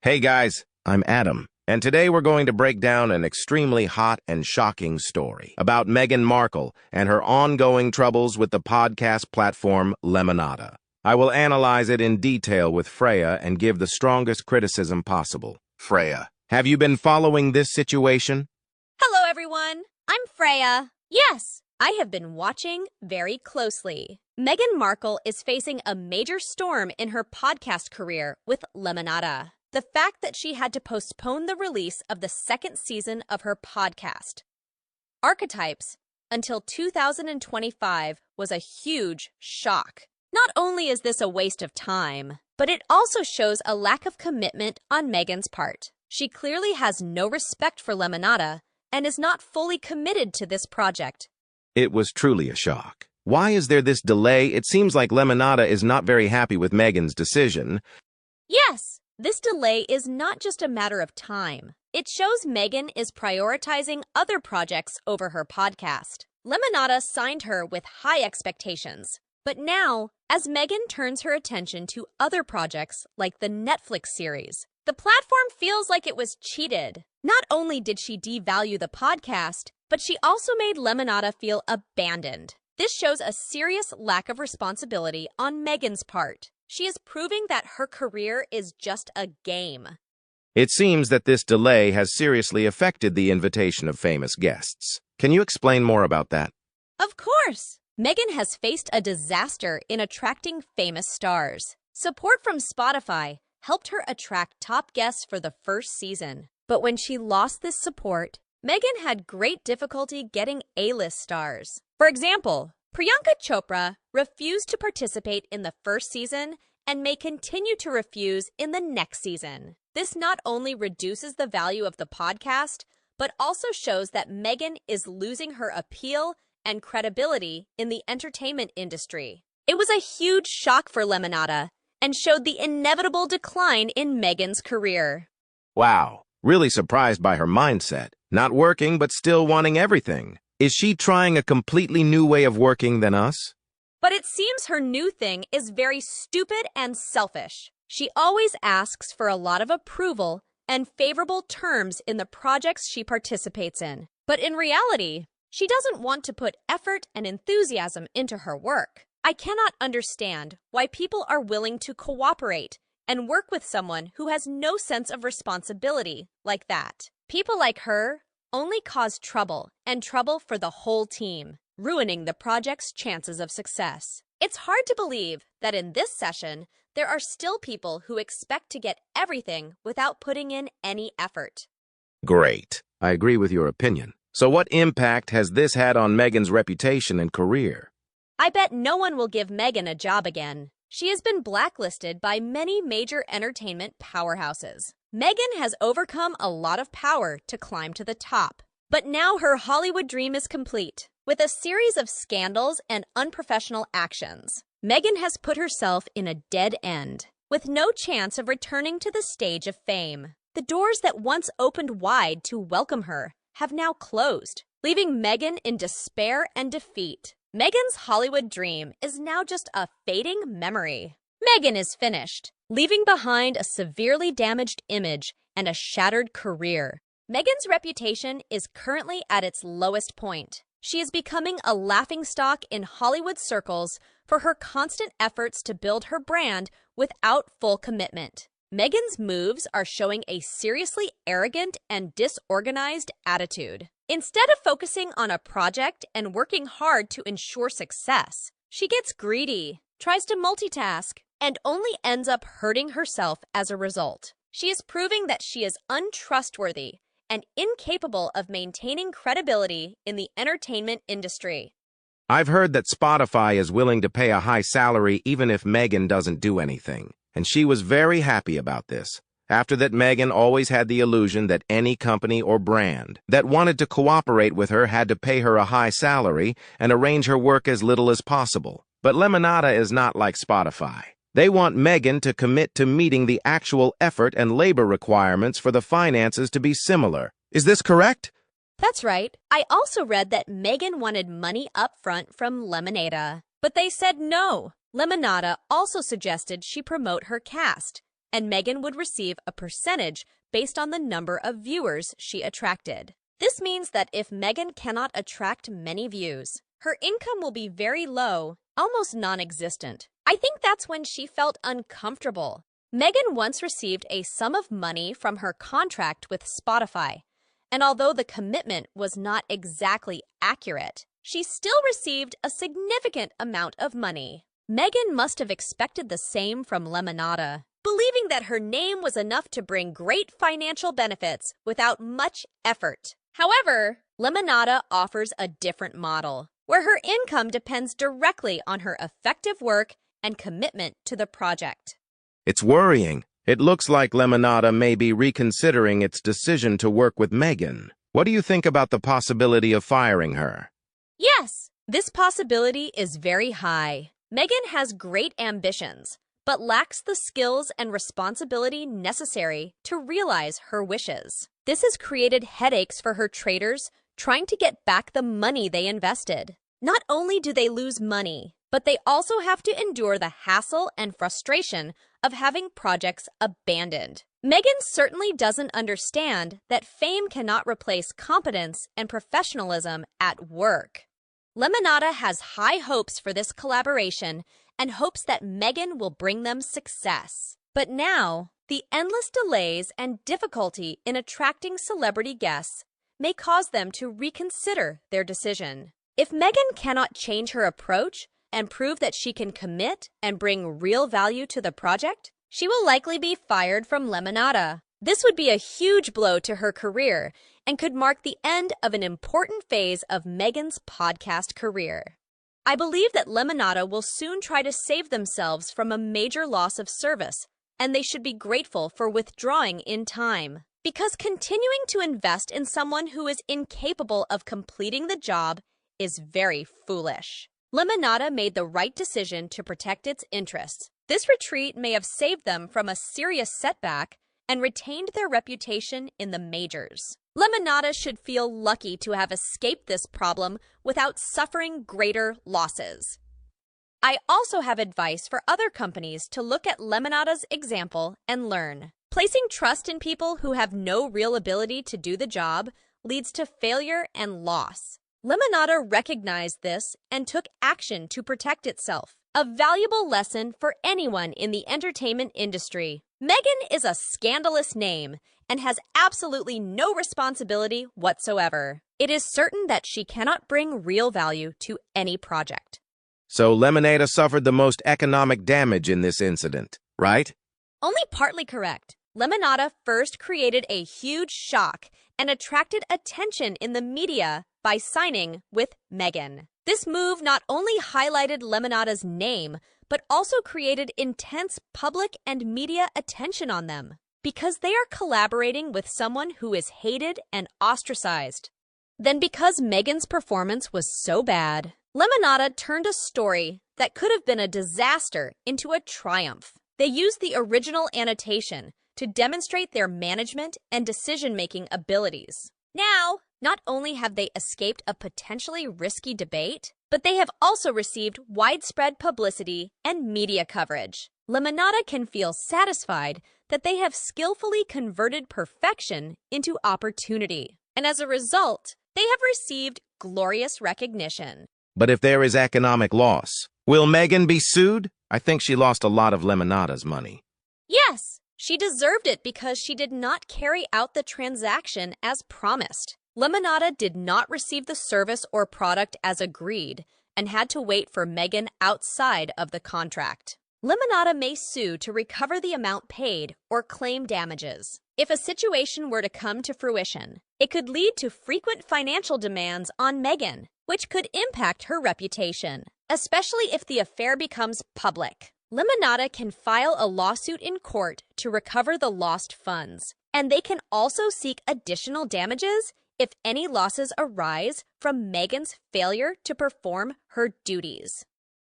Hey guys, I'm Adam, and today we're going to break down an extremely hot and shocking story about Meghan Markle and her ongoing troubles with the podcast platform Lemonada. I will analyze it in detail with Freya and give the strongest criticism possible. Freya, have you been following this situation? Hello, everyone. I'm Freya. Yes, I have been watching very closely. Meghan Markle is facing a major storm in her podcast career with Lemonada. The fact that she had to postpone the release of the second season of her podcast, Archetypes, until 2025 was a huge shock. Not only is this a waste of time, but it also shows a lack of commitment on Meghan's part. She clearly has no respect for Lemonada and is not fully committed to this project. It was truly a shock. Why is there this delay? It seems like Lemonada is not very happy with Meghan's decision. Yes, this delay is not just a matter of time. It shows Meghan is prioritizing other projects over her podcast. Lemonada signed her with high expectations. But now, as Meghan turns her attention to other projects like the Netflix series, the platform feels like it was cheated. Not only did she devalue the podcast, but she also made Lemonada feel abandoned. This shows a serious lack of responsibility on Meghan's part. She is proving that her career is just a game. It seems that this delay has seriously affected the invitation of famous guests. Can you explain more about that? Of course! Meghan has faced a disaster in attracting famous stars. Support from Spotify helped her attract top guests for the first season. But when she lost this support, Meghan had great difficulty getting A-list stars. For example, Priyanka Chopra refused to participate in the first season and may continue to refuse in the next season. This not only reduces the value of the podcast, but also shows that Meghan is losing her appeal and credibility in the entertainment industry. It was a huge shock for Lemonada and showed the inevitable decline in Meghan's career. Wow, really surprised by her mindset. Not working, but still wanting everything. Is she trying a completely new way of working than us? But it seems her new thing is very stupid and selfish. She always asks for a lot of approval and favorable terms in the projects she participates in. But in reality, she doesn't want to put effort and enthusiasm into her work. I cannot understand why people are willing to cooperate and work with someone who has no sense of responsibility like that. People like her only cause trouble and trouble for the whole team, ruining the project's chances of success. It's hard to believe that in this session, there are still people who expect to get everything without putting in any effort. Great. I agree with your opinion. So what impact has this had on Meghan's reputation and career? I bet no one will give Meghan a job again. She has been blacklisted by many major entertainment powerhouses. Meghan has overcome a lot of power to climb to the top. But now her Hollywood dream is complete. With a series of scandals and unprofessional actions, Meghan has put herself in a dead end, with no chance of returning to the stage of fame. The doors that once opened wide to welcome her have now closed, leaving Meghan in despair and defeat. Meghan's Hollywood dream is now just a fading memory. Meghan is finished, leaving behind a severely damaged image and a shattered career. Meghan's reputation is currently at its lowest point. She is becoming a laughingstock in Hollywood circles for her constant efforts to build her brand without full commitment. Meghan's moves are showing a seriously arrogant and disorganized attitude. Instead of focusing on a project and working hard to ensure success, she gets greedy, tries to multitask, and only ends up hurting herself as a result. She is proving that she is untrustworthy and incapable of maintaining credibility in the entertainment industry. I've heard that Spotify is willing to pay a high salary even if Meghan doesn't do anything, and she was very happy about this. After that, Meghan always had the illusion that any company or brand that wanted to cooperate with her had to pay her a high salary and arrange her work as little as possible. But Lemonada is not like Spotify. They want Meghan to commit to meeting the actual effort and labor requirements for the finances to be similar. Is this correct? That's right. I also read that Meghan wanted money up front from Lemonada, but they said no. Lemonada also suggested she promote her cast, and Meghan would receive a percentage based on the number of viewers she attracted. This means that if Meghan cannot attract many views, her income will be very low, almost non-existent. I think that's when she felt uncomfortable. Meghan once received a sum of money from her contract with Spotify, and although the commitment was not exactly accurate, she still received a significant amount of money. Meghan must have expected the same from Lemonada, believing that her name was enough to bring great financial benefits without much effort. However, Lemonada offers a different model, where her income depends directly on her effective work and commitment to the project. It's worrying. It looks like Lemonada may be reconsidering its decision to work with Meghan. What do you think about the possibility of firing her? Yes, this possibility is very high. Meghan has great ambitions, but lacks the skills and responsibility necessary to realize her wishes. This has created headaches for her traders trying to get back the money they invested. Not only do they lose money, but they also have to endure the hassle and frustration of having projects abandoned. Meghan certainly doesn't understand that fame cannot replace competence and professionalism at work. Lemonada has high hopes for this collaboration and hopes that Meghan will bring them success. But now, the endless delays and difficulty in attracting celebrity guests may cause them to reconsider their decision. If Meghan cannot change her approach and prove that she can commit and bring real value to the project, she will likely be fired from Lemonada. This would be a huge blow to her career and could mark the end of an important phase of Meghan's podcast career. I believe that Lemonada will soon try to save themselves from a major loss of service, and they should be grateful for withdrawing in time. Because continuing to invest in someone who is incapable of completing the job is very foolish. Lemonada made the right decision to protect its interests. This retreat may have saved them from a serious setback and retained their reputation in the majors. Lemonada should feel lucky to have escaped this problem without suffering greater losses. I also have advice for other companies to look at Lemonada's example and learn. Placing trust in people who have no real ability to do the job leads to failure and loss. Lemonada recognized this and took action to protect itself. A valuable lesson for anyone in the entertainment industry. Meghan is a scandalous name and has absolutely no responsibility whatsoever. It is certain that she cannot bring real value to any project. So Lemonada suffered the most economic damage in this incident, right? Only partly correct. Lemonada first created a huge shock and attracted attention in the media by signing with Meghan. This move not only highlighted Lemonada's name, but also created intense public and media attention on them, because they are collaborating with someone who is hated and ostracized. Then because Meghan's performance was so bad, Lemonada turned a story that could have been a disaster into a triumph. They used the original annotation to demonstrate their management and decision-making abilities. Now, not only have they escaped a potentially risky debate, but they have also received widespread publicity and media coverage. Lemonada can feel satisfied that they have skillfully converted perfection into opportunity, and as a result, they have received glorious recognition. But if there is economic loss, will Meghan be sued? I think she lost a lot of Lemonada's money. Yes, she deserved it because she did not carry out the transaction as promised. Lemonada did not receive the service or product as agreed and had to wait for Meghan outside of the contract. Lemonada may sue to recover the amount paid or claim damages. If a situation were to come to fruition, it could lead to frequent financial demands on Meghan, which could impact her reputation, especially if the affair becomes public. Lemonada can file a lawsuit in court to recover the lost funds, and they can also seek additional damages if any losses arise from Meghan's failure to perform her duties.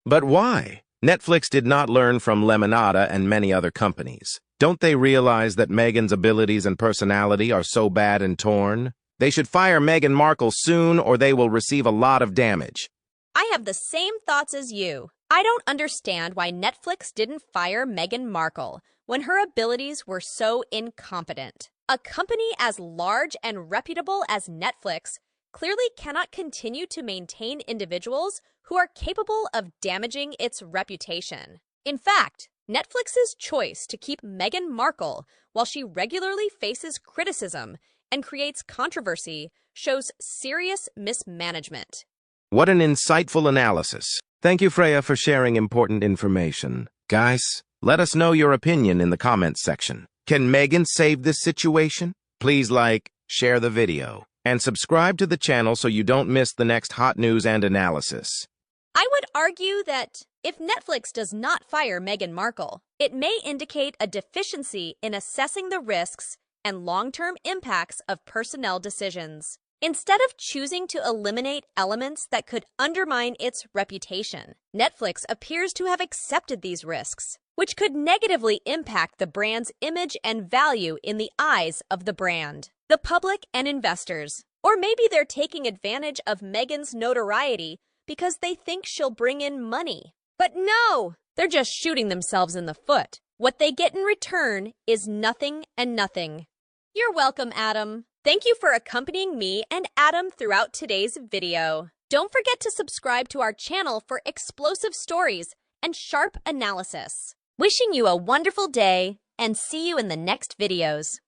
But why? Netflix did not learn from Lemonada and many other companies. Don't they realize that Meghan's abilities and personality are so bad and torn? They should fire Meghan Markle soon or they will receive a lot of damage. I have the same thoughts as you. I don't understand why Netflix didn't fire Meghan Markle when her abilities were so incompetent. A company as large and reputable as Netflix clearly cannot continue to maintain individuals who are capable of damaging its reputation. In fact, Netflix's choice to keep Meghan Markle while she regularly faces criticism and creates controversy shows serious mismanagement. What an insightful analysis. Thank you, Freya, for sharing important information. Guys, let us know your opinion in the comments section. Can Meghan save this situation? Please like, share the video, and subscribe to the channel so you don't miss the next hot news and analysis. I would argue that if Netflix does not fire Meghan Markle, it may indicate a deficiency in assessing the risks and long-term impacts of personnel decisions, instead of choosing to eliminate elements that could undermine its reputation. Netflix appears to have accepted these risks, which could negatively impact the brand's image and value in the eyes of the brand, the public, and investors. Or maybe they're taking advantage of Meghan's notoriety because they think she'll bring in money. But no, they're just shooting themselves in the foot. What they get in return is nothing and nothing. You're welcome, Adam. Thank you for accompanying me and Adam throughout today's video. Don't forget to subscribe to our channel for explosive stories and sharp analysis. Wishing you a wonderful day and see you in the next videos.